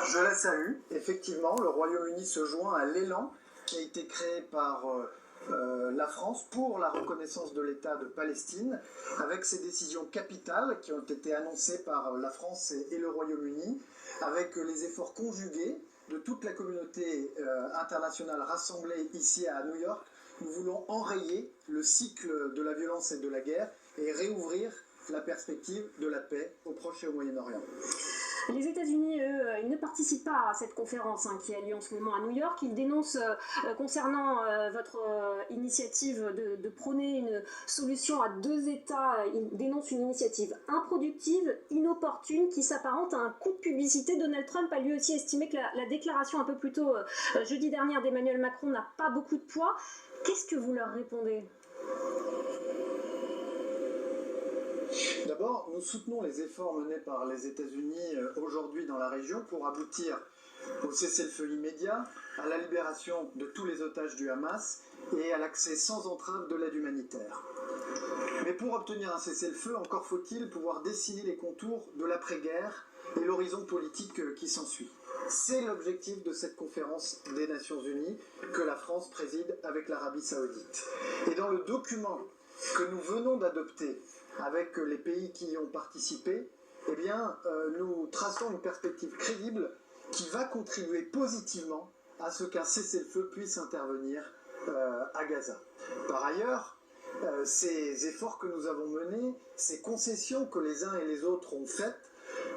Je la salue. Effectivement, le Royaume-Uni se joint à l'élan qui a été créé par la France pour la reconnaissance de l'État de Palestine, avec ces décisions capitales qui ont été annoncées par la France et le Royaume-Uni, avec les efforts conjugués de toute la communauté internationale rassemblée ici à New York. Nous voulons enrayer le cycle de la violence et de la guerre et réouvrir la perspective de la paix au Proche et au Moyen-Orient. Les États-Unis, eux, ils ne participent pas à cette conférence qui a lieu en ce moment à New York. Ils dénoncent, concernant votre initiative de prôner une solution à deux États, ils dénoncent une initiative improductive, inopportune, qui s'apparente à un coup de publicité. Donald Trump a lui aussi estimé que la déclaration un peu plus tôt, jeudi dernier, d'Emmanuel Macron n'a pas beaucoup de poids. Qu'est-ce que vous leur répondez ? D'abord, nous soutenons les efforts menés par les États-Unis aujourd'hui dans la région pour aboutir au cessez-le-feu immédiat, à la libération de tous les otages du Hamas et à l'accès sans entrave de l'aide humanitaire. Mais pour obtenir un cessez-le-feu, encore faut-il pouvoir dessiner les contours de l'après-guerre et l'horizon politique qui s'ensuit. C'est l'objectif de cette conférence des Nations Unies que la France préside avec l'Arabie Saoudite. Et dans le document que nous venons d'adopter avec les pays qui y ont participé, eh bien, nous traçons une perspective crédible qui va contribuer positivement à ce qu'un cessez-le-feu puisse intervenir à Gaza. Par ailleurs, ces efforts que nous avons menés, ces concessions que les uns et les autres ont faites,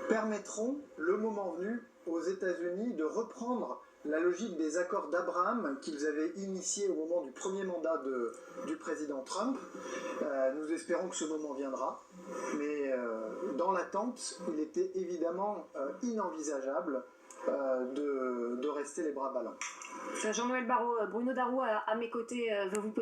permettront, le moment venu, aux États-Unis de reprendre la logique des accords d'Abraham qu'ils avaient initiés au moment du premier mandat du président Trump. Nous espérons que ce moment viendra, mais dans l'attente, il était évidemment inenvisageable de rester les bras ballants. Jean-Noël Barrot, Bruno Darroux à mes côtés veut vous poser